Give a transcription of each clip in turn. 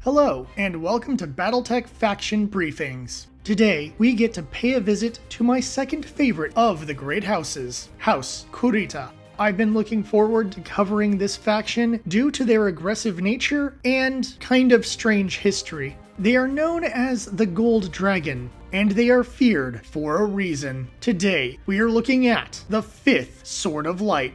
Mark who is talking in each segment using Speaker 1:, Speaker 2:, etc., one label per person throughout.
Speaker 1: Hello, and welcome to BattleTech Faction Briefings. Today, we get to pay a visit to my second favorite of the great houses, House Kurita. I've been looking forward to covering this faction due to their aggressive nature and kind of strange history. They are known as the Gold Dragon, and they are feared for a reason. Today, we are looking at the 5th Sword of Light.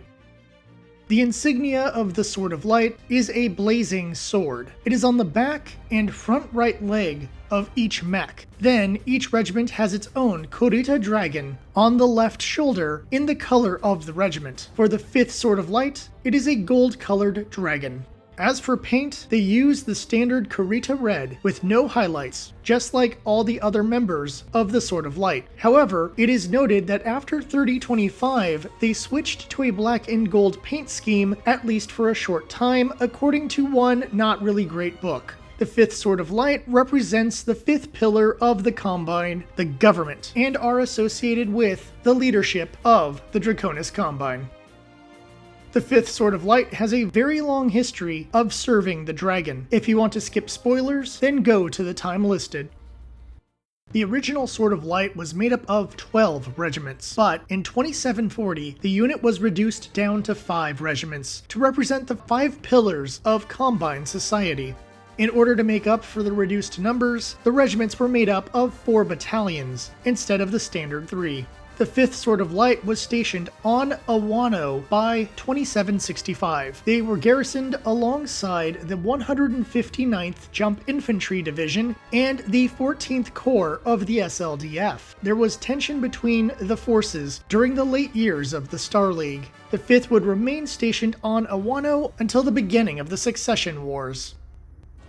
Speaker 1: The insignia of the Sword of Light is a blazing sword. It is on the back and front right leg of each mech. Then, each regiment has its own Kurita dragon on the left shoulder in the color of the regiment. For the 5th Sword of Light, it is a gold-colored dragon. As for paint, they use the standard Kurita red with no highlights, just like all the other members of the Sword of Light. However, it is noted that after 3025, they switched to a black and gold paint scheme, at least for a short time, according to one not really great book. The 5th Sword of Light represents the 5th pillar of the Combine, the government, and are associated with the leadership of the Draconis Combine. The 5th Sword of Light has a very long history of serving the dragon. If you want to skip spoilers, then go to the time listed. The original Sword of Light was made up of 12 regiments, but in 2740, the unit was reduced down to 5 regiments to represent the 5 pillars of Combine society. In order to make up for the reduced numbers, the regiments were made up of 4 battalions, instead of the standard 3. The 5th Sword of Light was stationed on Awano by 2765. They were garrisoned alongside the 159th Jump Infantry Division and the 14th Corps of the SLDF. There was tension between the forces during the late years of the Star League. The 5th would remain stationed on Awano until the beginning of the Succession Wars.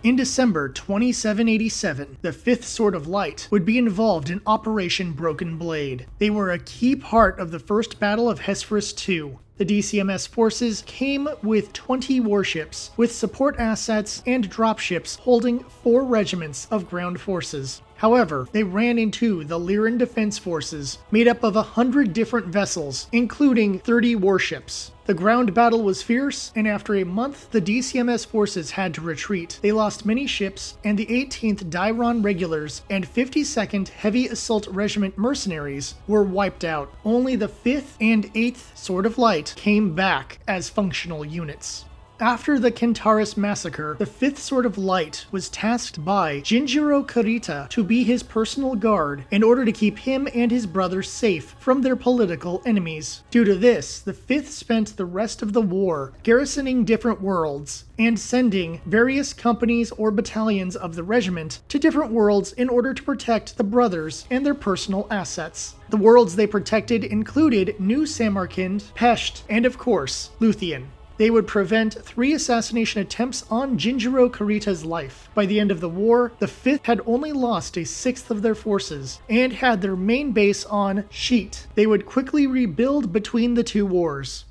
Speaker 1: In December 2787, the 5th Sword of Light would be involved in Operation Broken Blade. They were a key part of the First Battle of Hesperus II. The DCMS forces came with 20 warships, with support assets and dropships holding 4 regiments of ground forces. However, they ran into the Lyran Defense Forces, made up of 100 different vessels, including 30 warships. The ground battle was fierce, and after a month, the DCMS forces had to retreat. They lost many ships, and the 18th Dairon Regulars and 52nd Heavy Assault Regiment mercenaries were wiped out. Only the 5th and 8th Sword of Light came back as functional units. After the Kentaris massacre, the 5th Sword of Light was tasked by Jinjiro Kurita to be his personal guard in order to keep him and his brothers safe from their political enemies. Due to this, the 5th spent the rest of the war garrisoning different worlds and sending various companies or battalions of the regiment to different worlds in order to protect the brothers and their personal assets. The worlds they protected included New Samarkand, Pesht, and of course, Luthien. They would prevent 3 assassination attempts on Jinjiro Kurita's life. By the end of the war, the 5th had only lost 1/6 of their forces and had their main base on Sheet. They would quickly rebuild between the 2 wars.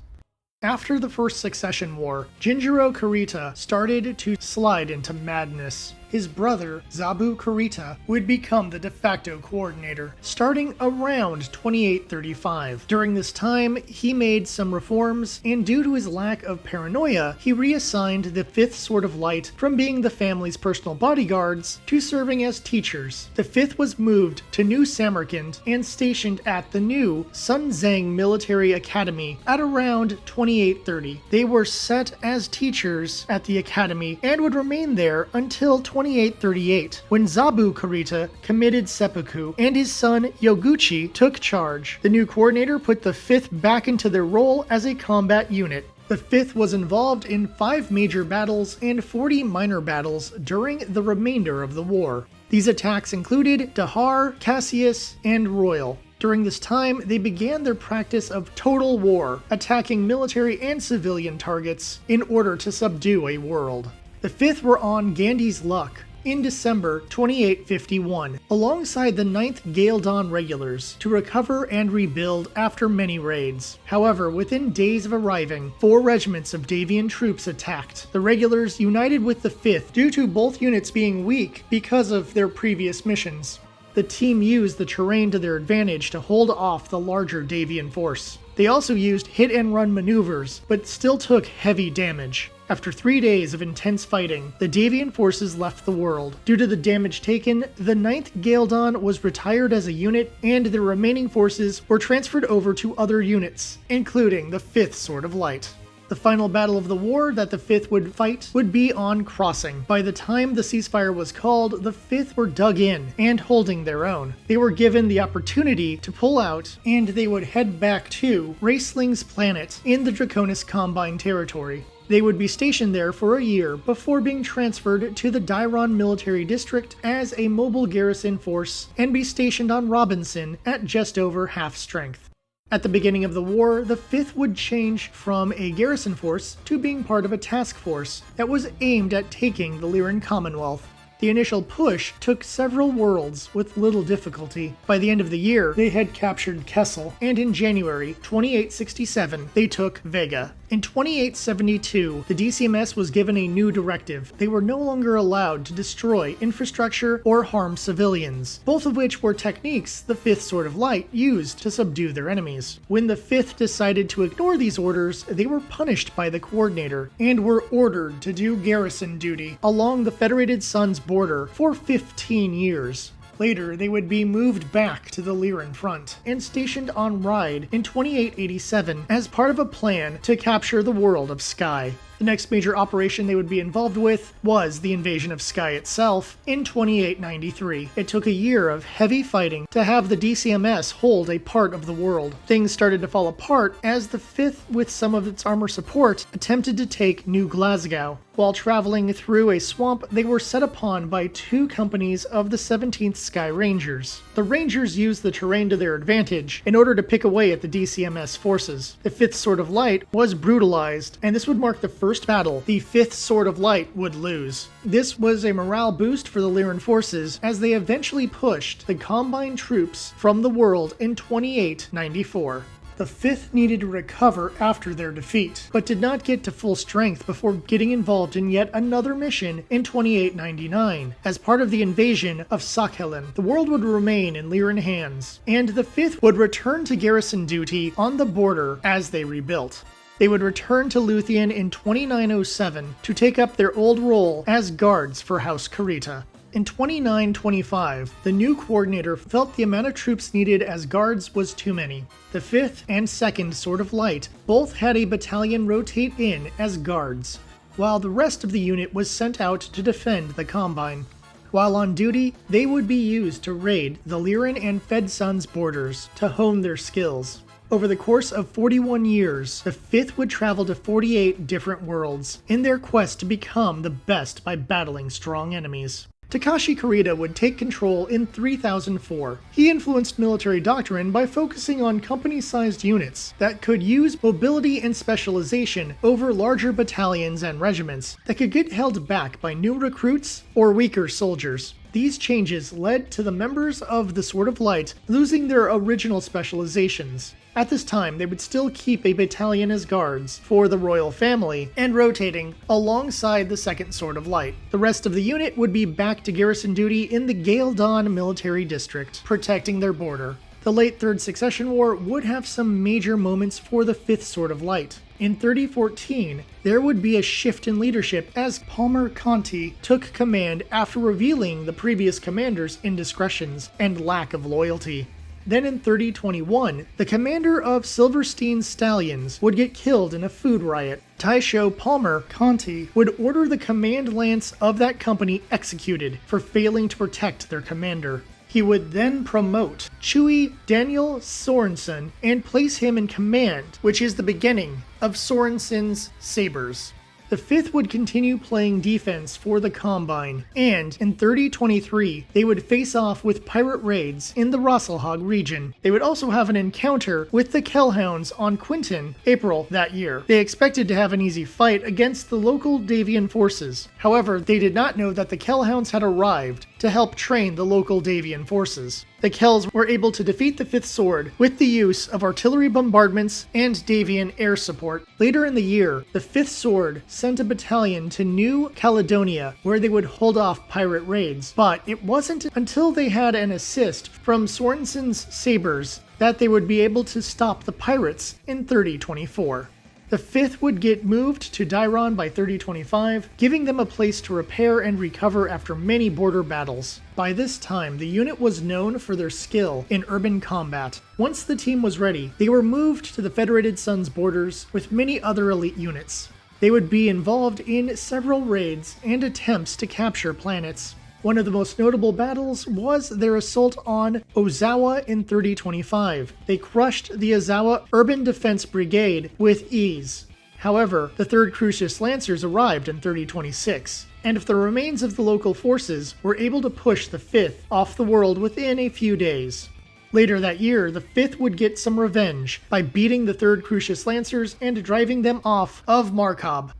Speaker 1: After the First Succession War, Jinjiro Kurita started to slide into madness. His brother, Zabu Kurita, would become the de facto coordinator, starting around 2835. During this time, he made some reforms, and due to his lack of paranoia, he reassigned the 5th Sword of Light from being the family's personal bodyguards to serving as teachers. The 5th was moved to New Samarkand and stationed at the new Sun Zhang Military Academy at around 2830. They were set as teachers at the academy and would remain there until 2838, when Zabu Kurita committed seppuku and his son Yoguchi took charge. The new coordinator put the 5th back into their role as a combat unit. The 5th was involved in 5 major battles and 40 minor battles during the remainder of the war. These attacks included Dahar, Cassius, and Royal. During this time, they began their practice of total war, attacking military and civilian targets in order to subdue a world. The 5th were on Gandhi's Luck in December 2851, alongside the 9th Gale Dawn Regulars, to recover and rebuild after many raids. However, within days of arriving, 4 regiments of Davian troops attacked. The Regulars united with the 5th due to both units being weak because of their previous missions. The team used the terrain to their advantage to hold off the larger Davian force. They also used hit-and-run maneuvers, but still took heavy damage. After 3 days of intense fighting, the Davian forces left the world. Due to the damage taken, the 9th Galdon was retired as a unit, and the remaining forces were transferred over to other units, including the 5th Sword of Light. The final battle of the war that the 5th would fight would be on Crossing. By the time the ceasefire was called, the 5th were dug in and holding their own. They were given the opportunity to pull out, and they would head back to Raceling's planet in the Draconis Combine territory. They would be stationed there for a year before being transferred to the Dairon Military District as a mobile garrison force and be stationed on Robinson at just over half strength. At the beginning of the war, the 5th would change from a garrison force to being part of a task force that was aimed at taking the Lyran Commonwealth. The initial push took several worlds with little difficulty. By the end of the year, they had captured Kessel, and in January 2867, they took Vega. In 2872, the DCMS was given a new directive. They were no longer allowed to destroy infrastructure or harm civilians, both of which were techniques the 5th Sword of Light used to subdue their enemies. When the 5th decided to ignore these orders, they were punished by the Coordinator and were ordered to do garrison duty along the Federated Suns border for 15 years. Later, they would be moved back to the Lyran front and stationed on Ride in 2887 as part of a plan to capture the world of Sky. The next major operation they would be involved with was the invasion of Sky itself in 2893. It took a year of heavy fighting to have the DCMS hold a part of the world. Things started to fall apart as the 5th, with some of its armor support, attempted to take New Glasgow. While traveling through a swamp, they were set upon by 2 companies of the 17th Sky Rangers. The Rangers used the terrain to their advantage in order to pick away at the DCMS forces. The 5th Sword of Light was brutalized, and this would mark the first battle the 5th Sword of Light would lose. This was a morale boost for the Lyran forces as they eventually pushed the Combine troops from the world in 2894. The 5th needed to recover after their defeat, but did not get to full strength before getting involved in yet another mission in 2899. As part of the invasion of Sakhalin, the world would remain in Lyran hands, and the 5th would return to garrison duty on the border as they rebuilt. They would return to Luthien in 2907 to take up their old role as guards for House Kurita. In 2925, the new coordinator felt the amount of troops needed as guards was too many. The 5th and 2nd Sword of Light both had a battalion rotate in as guards, while the rest of the unit was sent out to defend the Combine. While on duty, they would be used to raid the Lyran and Fed Suns borders to hone their skills. Over the course of 41 years, the 5th would travel to 48 different worlds in their quest to become the best by battling strong enemies. Takashi Kurita would take control in 3004. He influenced military doctrine by focusing on company-sized units that could use mobility and specialization over larger battalions and regiments that could get held back by new recruits or weaker soldiers. These changes led to the members of the Sword of Light losing their original specializations. At this time, they would still keep a battalion as guards for the royal family and rotating alongside the 2nd Sword of Light. The rest of the unit would be back to garrison duty in the Galdon Military District, protecting their border. The late Third Succession War would have some major moments for the 5th Sword of Light. In 3014, there would be a shift in leadership as Palmer Conti took command after revealing the previous commander's indiscretions and lack of loyalty. Then in 3021, the commander of Silverstein's Stallions would get killed in a food riot. Taisho Palmer Conti would order the command lance of that company executed for failing to protect their commander. He would then promote Chui Daniel Sorensen and place him in command, which is the beginning of Sorensen's Sabers. The 5th would continue playing defense for the Combine, and in 3023, they would face off with pirate raids in the Rosselhog region. They would also have an encounter with the Kellhounds on Quinton, April that year. They expected to have an easy fight against the local Davian forces. However, they did not know that the Kellhounds had arrived to help train the local Davian forces. The Kells were able to defeat the 5th Sword with the use of artillery bombardments and Davian air support. Later in the year, the 5th Sword sent a battalion to New Caledonia where they would hold off pirate raids, but it wasn't until they had an assist from Sorensen's Sabers that they would be able to stop the pirates in 3024. The 5th would get moved to Dairon by 3025, giving them a place to repair and recover after many border battles. By this time, the unit was known for their skill in urban combat. Once the team was ready, they were moved to the Federated Sun's borders with many other elite units. They would be involved in several raids and attempts to capture planets. One of the most notable battles was their assault on Ozawa in 3025. They crushed the Ozawa Urban Defense Brigade with ease. However, the 3rd Crucius Lancers arrived in 3026, and the remains of the local forces were able to push the 5th off the world within a few days. Later that year, the 5th would get some revenge by beating the 3rd Crucius Lancers and driving them off of Markob.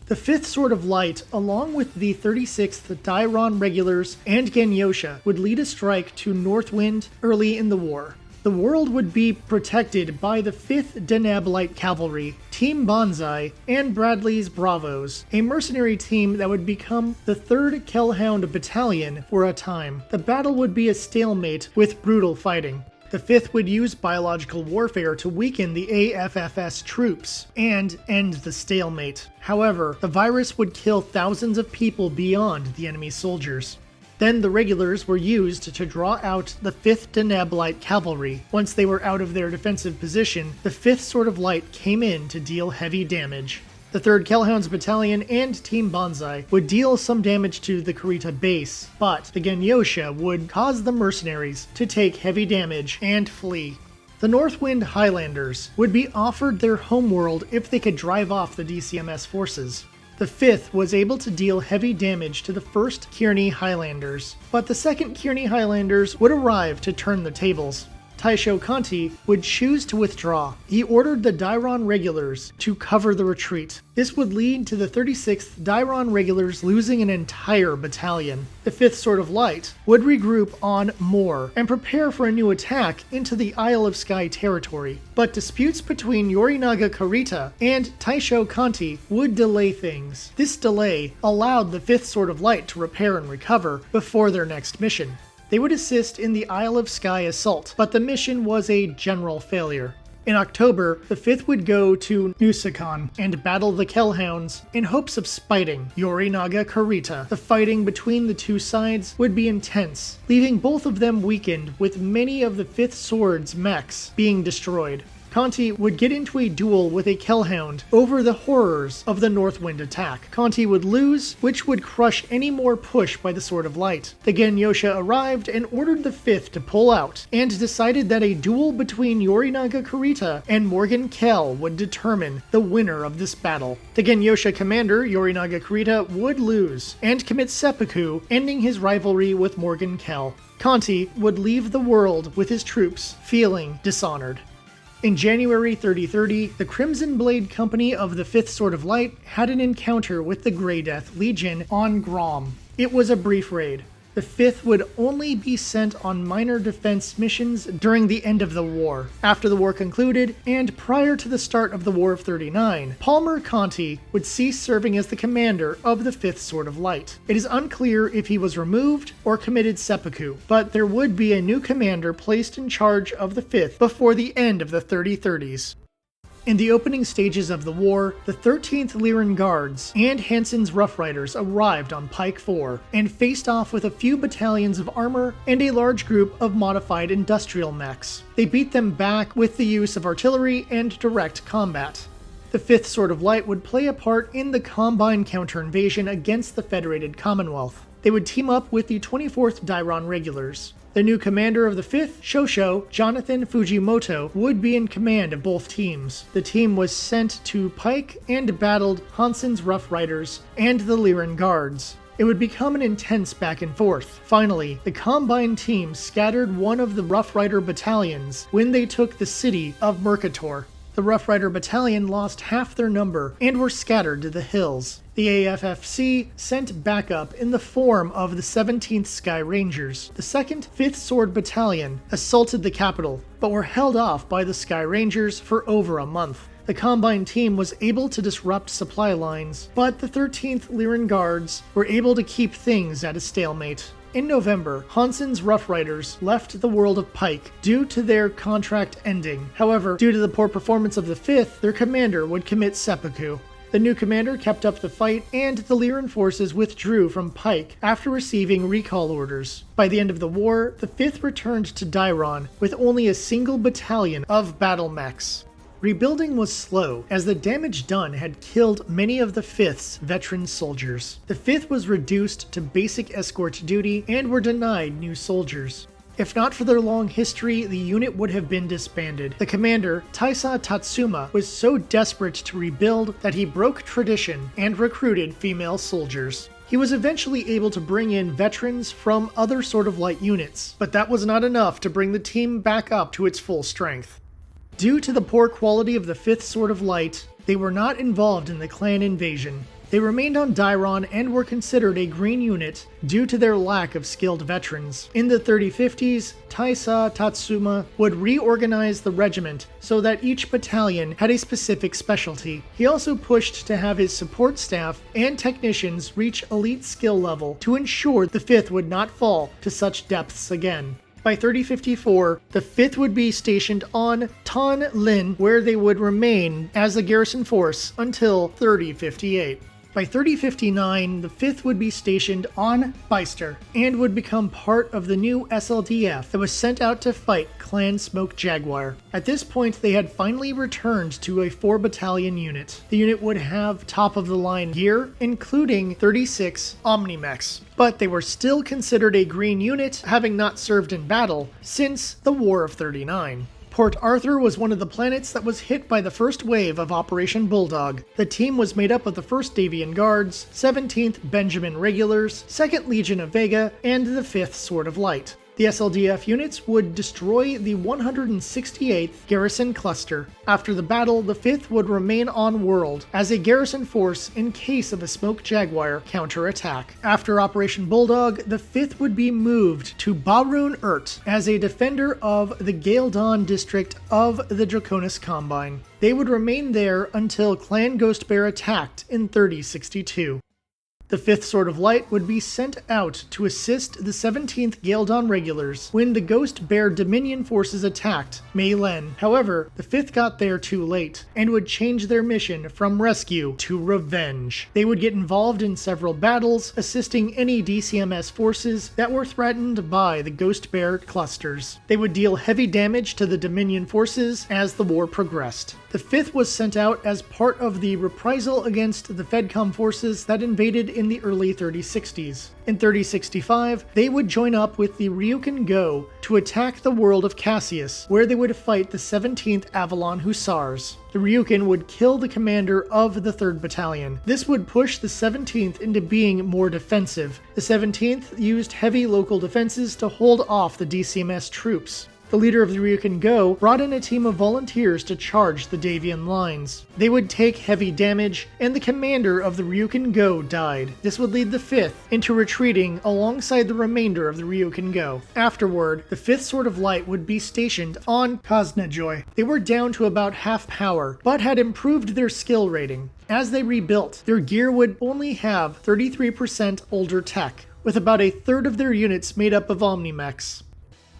Speaker 1: The 5th Sword of Light, along with the 36th Dairon Regulars and Genyosha, would lead a strike to Northwind early in the war. The world would be protected by the 5th Deneb Light Cavalry, Team Banzai, and Bradley's Bravos, a mercenary team that would become the 3rd Kellhound Battalion for a time. The battle would be a stalemate with brutal fighting. The 5th would use biological warfare to weaken the AFFS troops and end the stalemate. However, the virus would kill thousands of people beyond the enemy soldiers. Then the regulars were used to draw out the 5th Deneb Light Cavalry. Once they were out of their defensive position, the 5th Sword of Light came in to deal heavy damage. The 3rd Kellhounds Battalion and Team Banzai would deal some damage to the Kurita base, but the Genyosha would cause the mercenaries to take heavy damage and flee. The Northwind Highlanders would be offered their homeworld if they could drive off the DCMS forces. The 5th was able to deal heavy damage to the 1st Kearney Highlanders, but the 2nd Kearney Highlanders would arrive to turn the tables. Taisho Kanti would choose to withdraw. He ordered the Dairon Regulars to cover the retreat. This would lead to the 36th Dairon Regulars losing an entire battalion. The 5th Sword of Light would regroup on Moor and prepare for a new attack into the Isle of Sky territory. But disputes between Yorinaga Kurita and Taisho Kanti would delay things. This delay allowed the 5th Sword of Light to repair and recover before their next mission. They would assist in the Isle of Sky assault, but the mission was a general failure. In October, the 5th would go to Nusakan and battle the Kellhounds in hopes of spiting Yorinaga Kurita. The fighting between the two sides would be intense, leaving both of them weakened, with many of the 5th Sword's mechs being destroyed. Conti would get into a duel with a Kellhound over the horrors of the Northwind attack. Conti would lose, which would crush any more push by the Sword of Light. The Genyosha arrived and ordered the 5th to pull out, and decided that a duel between Yorinaga Kurita and Morgan Kell would determine the winner of this battle. The Genyosha commander, Yorinaga Kurita, would lose, and commit seppuku, ending his rivalry with Morgan Kell. Conti would leave the world with his troops feeling dishonored. In January 3030, the Crimson Blade Company of the 5th Sword of Light had an encounter with the Grey Death Legion on Grom. It was a brief raid. The 5th would only be sent on minor defense missions during the end of the war. After the war concluded, and prior to the start of the War of 39, Palmer Conti would cease serving as the commander of the 5th Sword of Light. It is unclear if he was removed or committed seppuku, but there would be a new commander placed in charge of the 5th before the end of the 3030s. In the opening stages of the war, the 13th Lyran Guards and Hansen's Rough Riders arrived on Pike 4 and faced off with a few battalions of armor and a large group of modified industrial mechs. They beat them back with the use of artillery and direct combat. The 5th Sword of Light would play a part in the Combine counter-invasion against the Federated Commonwealth. They would team up with the 24th Dairon Regulars. The new commander of the 5th, Shosho, Jonathan Fujimoto, would be in command of both teams. The team was sent to Pike and battled Hansen's Rough Riders and the Lyran Guards. It would become an intense back and forth. Finally, the Combine team scattered one of the Rough Rider battalions when they took the city of Mercator. The Rough Rider battalion lost half their number and were scattered to the hills. The AFFC sent backup in the form of the 17th Sky Rangers. The 2nd 5th Sword Battalion assaulted the capital, but were held off by the Sky Rangers for over a month. The Combine team was able to disrupt supply lines, but the 13th Lyran Guards were able to keep things at a stalemate. In November, Hansen's Rough Riders left the world of Pike due to their contract ending. However, due to the poor performance of the 5th, their commander would commit seppuku. The new commander kept up the fight, and the Lyran forces withdrew from Pike after receiving recall orders. By the end of the war, the 5th returned to Dairon with only a single battalion of battle mechs. Rebuilding was slow, as the damage done had killed many of the 5th's veteran soldiers. The 5th was reduced to basic escort duty and were denied new soldiers. If not for their long history, the unit would have been disbanded. The commander, Taisa Tatsuma, was so desperate to rebuild that he broke tradition and recruited female soldiers. He was eventually able to bring in veterans from other Sword of Light units, but that was not enough to bring the team back up to its full strength. Due to the poor quality of the 5th Sword of Light, they were not involved in the clan invasion. They remained on Dairon and were considered a green unit due to their lack of skilled veterans. In the 3050s, Taisa Tatsuma would reorganize the regiment so that each battalion had a specific specialty. He also pushed to have his support staff and technicians reach elite skill level to ensure the 5th would not fall to such depths again. By 3054, the 5th would be stationed on Tan Lin, where they would remain as a garrison force until 3058. By 3059, the 5th would be stationed on Beister and would become part of the new SLDF that was sent out to fight Clan Smoke Jaguar. At this point, they had finally returned to a 4-battalion unit. The unit would have top-of-the-line gear, including 36 Omnimechs, but they were still considered a green unit, having not served in battle since the War of 39. Port Arthur was one of the planets that was hit by the first wave of Operation Bulldog. The team was made up of the 1st Davian Guards, 17th Benjamin Regulars, 2nd Legion of Vega, and the 5th Sword of Light. The SLDF units would destroy the 168th Garrison Cluster. After the battle, the 5th would remain on world as a garrison force in case of a Smoke Jaguar counterattack. After Operation Bulldog, the 5th would be moved to Barun Urt as a defender of the Galedawn district of the Draconis Combine. They would remain there until Clan Ghost Bear attacked in 3062. The 5th Sword of Light would be sent out to assist the 17th Galedawn Regulars when the Ghost Bear Dominion forces attacked Mei Len. However, the 5th got there too late and would change their mission from rescue to revenge. They would get involved in several battles, assisting any DCMS forces that were threatened by the Ghost Bear clusters. They would deal heavy damage to the Dominion forces as the war progressed. The 5th was sent out as part of the reprisal against the Fedcom forces that invaded in the early 3060s. In 3065, they would join up with the Ryukin Go to attack the world of Cassius, where they would fight the 17th Avalon Hussars. The Ryukin would kill the commander of the 3rd Battalion. This would push the 17th into being more defensive. The 17th used heavy local defenses to hold off the DCMS troops. The leader of the Ryukin Go brought in a team of volunteers to charge the Davian lines. They would take heavy damage, and the commander of the Ryukin Go died. This would lead the 5th into retreating alongside the remainder of the Ryukin Go. Afterward, the 5th Sword of Light would be stationed on Kosnajoy. They were down to about half power, but had improved their skill rating. As they rebuilt, their gear would only have 33% older tech, with about a third of their units made up of Omnimechs.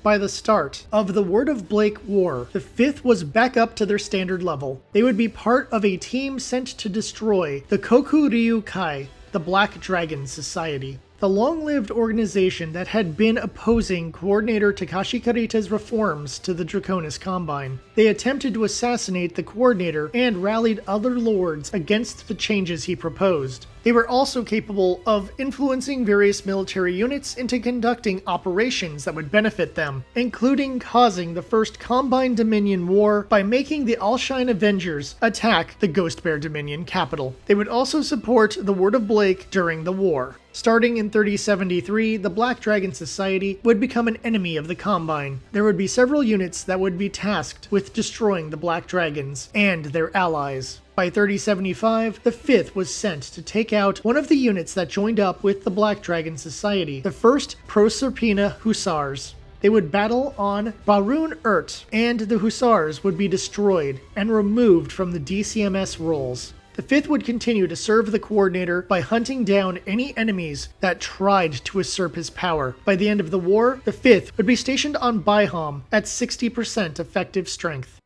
Speaker 1: By the start of the Word of Blake War, the 5th was back up to their standard level. They would be part of a team sent to destroy the Kokuryu Kai, the Black Dragon Society. The long-lived organization that had been opposing Coordinator Takashi Karita's reforms to the Draconis Combine. They attempted to assassinate the Coordinator and rallied other lords against the changes he proposed. They were also capable of influencing various military units into conducting operations that would benefit them, including causing the first Combine Dominion War by making the Alshine Avengers attack the Ghost Bear Dominion capital. They would also support the Word of Blake during the war. Starting in 3073, the Black Dragon Society would become an enemy of the Combine. There would be several units that would be tasked with destroying the Black Dragons and their allies. By 3075, the 5th was sent to take out one of the units that joined up with the Black Dragon Society, the 1st Proserpina Hussars. They would battle on Barun Urt, and the Hussars would be destroyed and removed from the DCMS rolls. The 5th would continue to serve the Coordinator by hunting down any enemies that tried to usurp his power. By the end of the war, the 5th would be stationed on Baiham at 60% effective strength.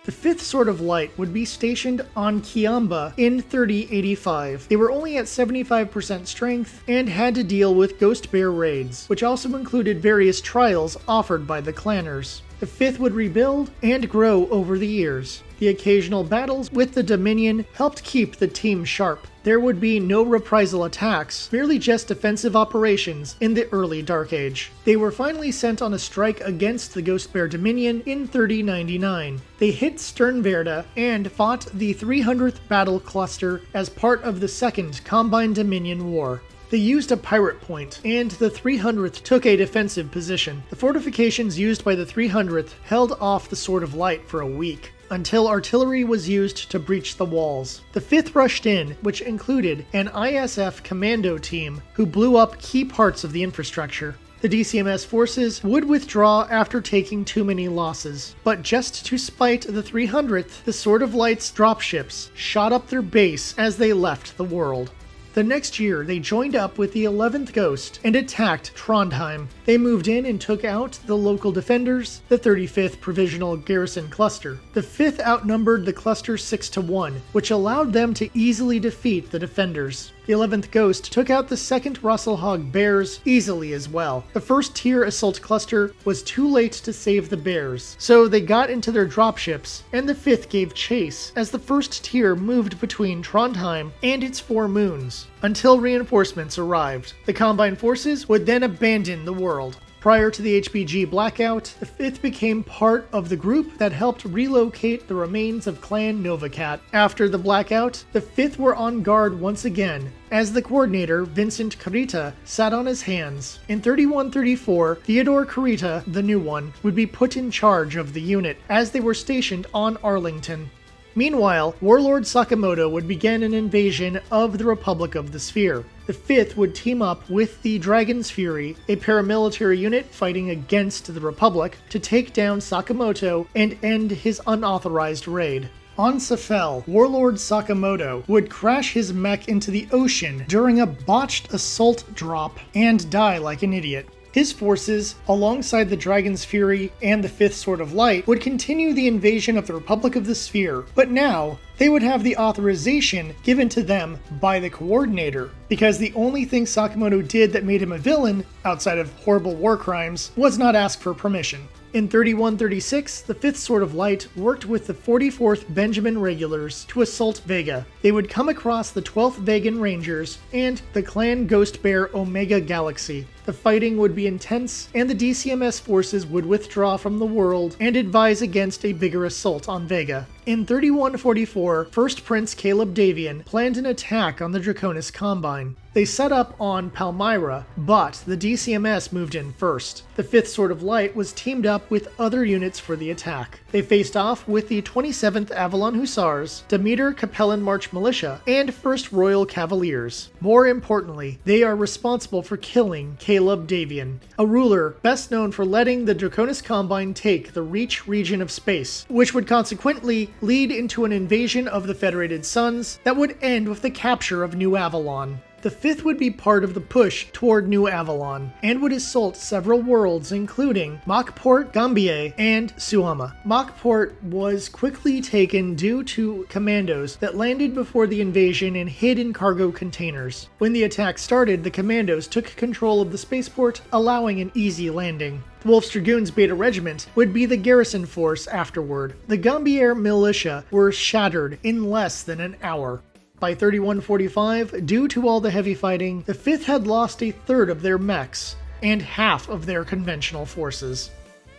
Speaker 1: The 5th Sword of Light would be stationed on Kiamba in 3085. They were only at 75% strength and had to deal with Ghost Bear raids, which also included various trials offered by the clanners. The 5th would rebuild and grow over the years. The occasional battles with the Dominion helped keep the team sharp. There would be no reprisal attacks, merely just defensive operations in the early Dark Age. They were finally sent on a strike against the Ghost Bear Dominion in 3099. They hit Sternwerda and fought the 300th Battle Cluster as part of the Second Combine Dominion War. They used a pirate point, and the 300th took a defensive position. The fortifications used by the 300th held off the Sword of Light for a week, until artillery was used to breach the walls. The 5th rushed in, which included an ISF commando team who blew up key parts of the infrastructure. The DCMS forces would withdraw after taking too many losses, but just to spite the 300th, the Sword of Light's dropships shot up their base as they left the world. The next year, they joined up with the 11th Ghost and attacked Trondheim. They moved in and took out the local defenders, the 35th Provisional Garrison Cluster. The 5th outnumbered the cluster 6-1, which allowed them to easily defeat the defenders. The 11th Ghost took out the 2nd Russelhog Bears easily as well. The 1st tier assault cluster was too late to save the Bears, so they got into their dropships, and the 5th gave chase as the 1st tier moved between Trondheim and its 4 moons, until reinforcements arrived. The Combine forces would then abandon the world. Prior to the HBG blackout, the 5th became part of the group that helped relocate the remains of Clan Novacat. After the blackout, the 5th were on guard once again, as the coordinator, Vincent Carita, sat on his hands. In 3134, Theodore Carita, the new one, would be put in charge of the unit, as they were stationed on Arlington. Meanwhile, Warlord Sakamoto would begin an invasion of the Republic of the Sphere. The 5th would team up with the Dragon's Fury, a paramilitary unit fighting against the Republic, to take down Sakamoto and end his unauthorized raid. On Safel, Warlord Sakamoto would crash his mech into the ocean during a botched assault drop and die like an idiot. His forces, alongside the Dragon's Fury and the 5th Sword of Light, would continue the invasion of the Republic of the Sphere, but now they would have the authorization given to them by the Coordinator, because the only thing Sakamoto did that made him a villain, outside of horrible war crimes, was not ask for permission. In 3136, the 5th Sword of Light worked with the 44th Benjamin Regulars to assault Vega. They would come across the 12th Vegan Rangers and the Clan Ghost Bear Omega Galaxy. The fighting would be intense, and the DCMS forces would withdraw from the world and advise against a bigger assault on Vega. In 3144, First Prince Caleb Davian planned an attack on the Draconis Combine. They set up on Palmyra, but the DCMS moved in first. The 5th Sword of Light was teamed up with other units for the attack. They faced off with the 27th Avalon Hussars, Demeter Capellan March Militia, and 1st Royal Cavaliers. More importantly, they are responsible for killing Caleb Davian, a ruler best known for letting the Draconis Combine take the Reach region of space, which would consequently lead into an invasion of the Federated Suns that would end with the capture of New Avalon. The 5th would be part of the push toward New Avalon, and would assault several worlds including Machport, Gambier, and Suama. Machport was quickly taken due to commandos that landed before the invasion and hid in cargo containers. When the attack started, the commandos took control of the spaceport, allowing an easy landing. The Wolf's Dragoons Beta Regiment would be the garrison force afterward. The Gambier militia were shattered in less than an hour. By 3145, due to all the heavy fighting, the 5th had lost a third of their mechs and half of their conventional forces.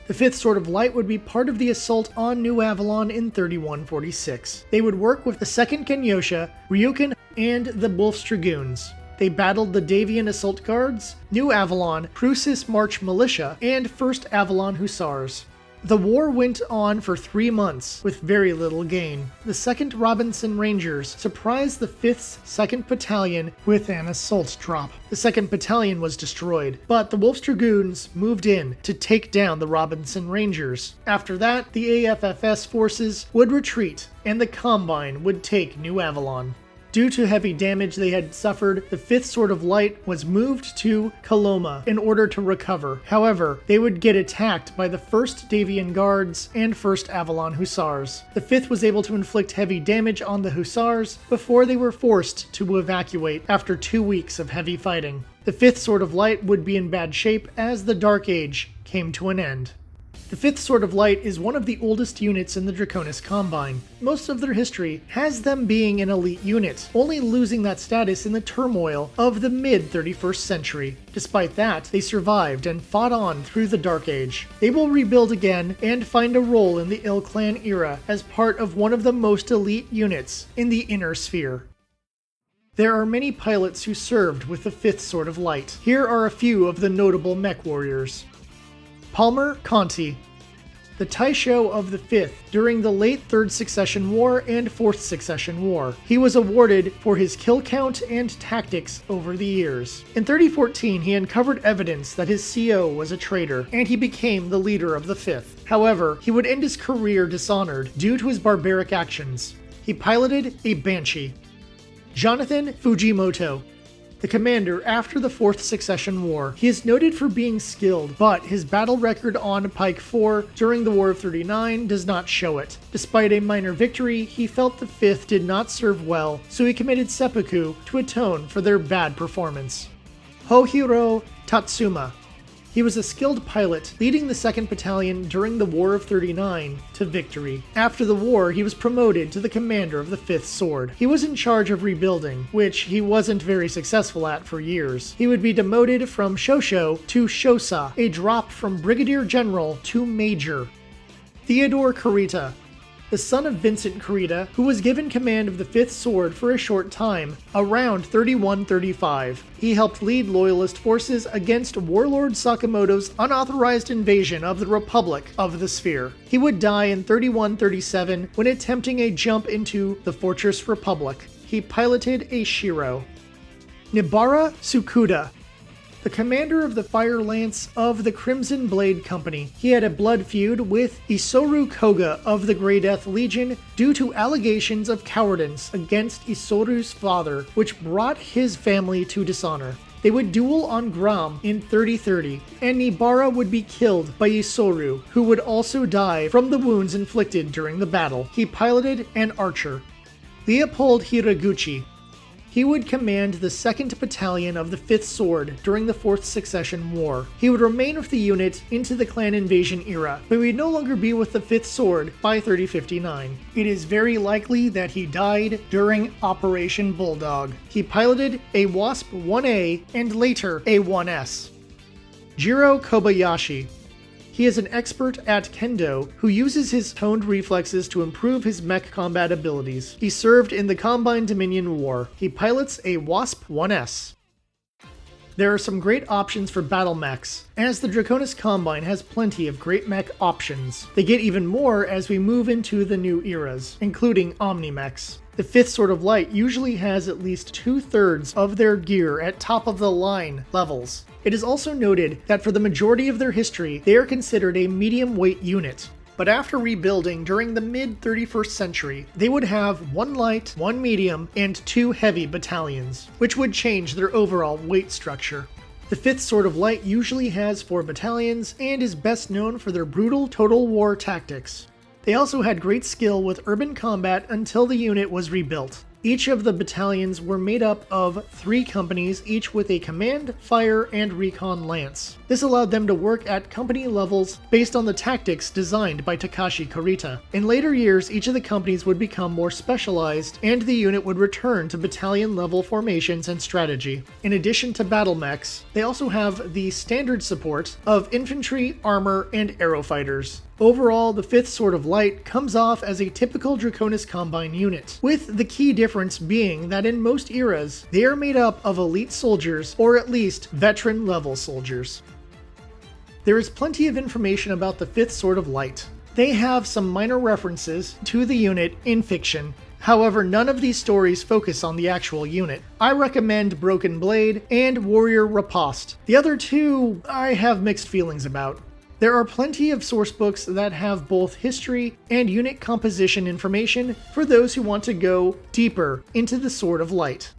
Speaker 1: The 5th Sword of Light would be part of the assault on New Avalon in 3146. They would work with the 2nd Kenyosha, Ryukin, and the Wolf's Dragoons. They battled the Davian Assault Guards, New Avalon, Crucis March Militia, and 1st Avalon Hussars. The war went on for 3 months, with very little gain. The 2nd Robinson Rangers surprised the 5th's 2nd Battalion with an assault drop. The 2nd Battalion was destroyed, but the Wolf's Dragoons moved in to take down the Robinson Rangers. After that, the AFFS forces would retreat, and the Combine would take New Avalon. Due to heavy damage they had suffered, the 5th Sword of Light was moved to Coloma in order to recover. However, they would get attacked by the 1st Davian Guards and 1st Avalon Hussars. The 5th was able to inflict heavy damage on the Hussars before they were forced to evacuate after 2 weeks of heavy fighting. The 5th Sword of Light would be in bad shape as the Dark Age came to an end. The 5th Sword of Light is one of the oldest units in the Draconis Combine. Most of their history has them being an elite unit, only losing that status in the turmoil of the mid-31st century. Despite that, they survived and fought on through the Dark Age. They will rebuild again and find a role in the ilClan era as part of one of the most elite units in the Inner Sphere. There are many pilots who served with the 5th Sword of Light. Here are a few of the notable mech warriors. Palmer Conti, the Taisho of the 5th during the late 3rd Succession War and 4th Succession War. He was awarded for his kill count and tactics over the years. In 3014, he uncovered evidence that his CO was a traitor, and he became the leader of the 5th. However, he would end his career dishonored due to his barbaric actions. He piloted a Banshee. Jonathan Fujimoto, the commander after the 4th Succession War. He is noted for being skilled, but his battle record on Pike 4 during the War of 39 does not show it. Despite a minor victory, he felt the 5th did not serve well, so he committed seppuku to atone for their bad performance. Hohiro Tatsuma. He was a skilled pilot, leading the 2nd Battalion during the War of 39 to victory. After the war, he was promoted to the commander of the 5th Sword. He was in charge of rebuilding, which he wasn't very successful at for years. He would be demoted from Shosho to Shosa, a drop from Brigadier General to Major. Theodore Kurita, the son of Vincent Kurita, who was given command of the 5th Sword for a short time, around 3135. He helped lead Loyalist forces against Warlord Sakamoto's unauthorized invasion of the Republic of the Sphere. He would die in 3137 when attempting a jump into the Fortress Republic. He piloted a Shiro. Nibara Tsukuda, the commander of the Fire Lance of the Crimson Blade Company. He had a blood feud with Isoru Koga of the Grey Death Legion due to allegations of cowardice against Isoru's father, which brought his family to dishonor. They would duel on Gram in 3030, and Nibara would be killed by Isoru, who would also die from the wounds inflicted during the battle. He piloted an archer. Leopold Hiraguchi. He would command the 2nd Battalion of the 5th Sword during the 4th Succession War. He would remain with the unit into the clan invasion era, but would no longer be with the 5th Sword by 3059. It is very likely that he died during Operation Bulldog. He piloted a Wasp 1A and later a 1S. Jiro Kobayashi. He is an expert at Kendo who uses his toned reflexes to improve his mech combat abilities. He served in the Combine Dominion War. He pilots a Wasp 1S. There are some great options for battle mechs, as the Draconis Combine has plenty of great mech options. They get even more as we move into the new eras, including Omni-mechs. The 5th Sword of Light usually has at least 2/3 of their gear at top-of-the-line levels. It is also noted that for the majority of their history, they are considered a medium-weight unit. But after rebuilding during the mid-31st century, they would have 1 light, 1 medium, and 2 heavy battalions, which would change their overall weight structure. The 5th Sword of Light usually has 4 battalions and is best known for their brutal total war tactics. They also had great skill with urban combat until the unit was rebuilt. Each of the battalions were made up of 3 companies, each with a command, fire, and recon lance. This allowed them to work at company levels based on the tactics designed by Takashi Kurita. In later years, each of the companies would become more specialized, and the unit would return to battalion-level formations and strategy. In addition to battle mechs, they also have the standard support of infantry, armor, and aero fighters. Overall, the 5th Sword of Light comes off as a typical Draconis Combine unit, with the key difference being that in most eras, they are made up of elite soldiers, or at least veteran-level soldiers. there is plenty of information about the 5th Sword of Light. They have some minor references to the unit in fiction. However, none of these stories focus on the actual unit. I recommend Broken Blade and Warrior Riposte. The other two, I have mixed feelings about. There are plenty of sourcebooks that have both history and unit composition information for those who want to go deeper into the Sword of Light.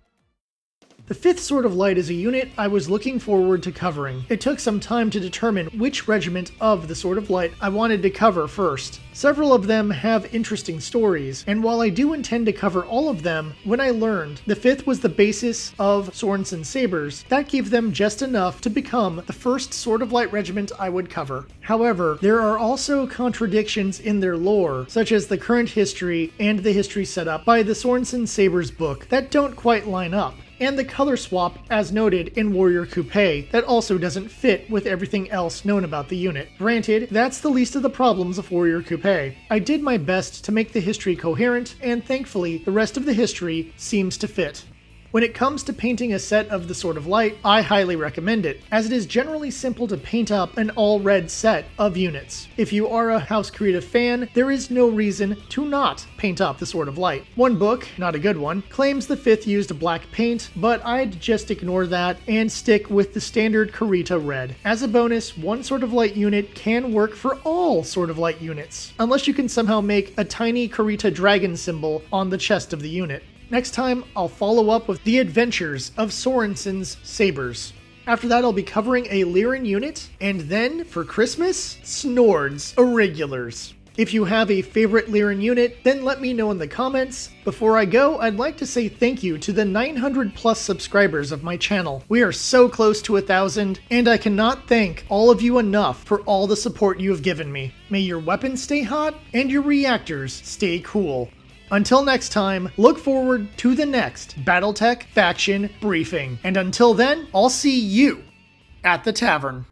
Speaker 1: The 5th Sword of Light is a unit I was looking forward to covering. It took some time to determine which regiment of the Sword of Light I wanted to cover first. Several of them have interesting stories, and while I do intend to cover all of them, when I learned the 5th was the basis of Sorensen Sabers, that gave them just enough to become the first Sword of Light regiment I would cover. However, there are also contradictions in their lore, such as the current history and the history set up by the Sorensen Sabers book that don't quite line up, and the color swap as noted in Warrior Coupe that also doesn't fit with everything else known about the unit. Granted, that's the least of the problems of Warrior Coupe. I did my best to make the history coherent, and thankfully the rest of the history seems to fit. When it comes to painting a set of the Sword of Light, I highly recommend it, as it is generally simple to paint up an all-red set of units. If you are a House Creative fan, there is no reason to not paint up the Sword of Light. One book, not a good one, claims the 5th used black paint, but I'd just ignore that and stick with the standard Kurita red. As a bonus, one Sword of Light unit can work for all Sword of Light units, unless you can somehow make a tiny Kurita dragon symbol on the chest of the unit. Next time, I'll follow up with the adventures of Sorensen's Sabers. After that, I'll be covering a Lyran unit, and then, for Christmas, Snord's Irregulars. If you have a favorite Lyran unit, then let me know in the comments. Before I go, I'd like to say thank you to the 900 plus subscribers of my channel. We are so close to 1,000, and I cannot thank all of you enough for all the support you have given me. May your weapons stay hot, and your reactors stay cool. Until next time, look forward to the next BattleTech Faction Briefing. And until then, I'll see you at the tavern.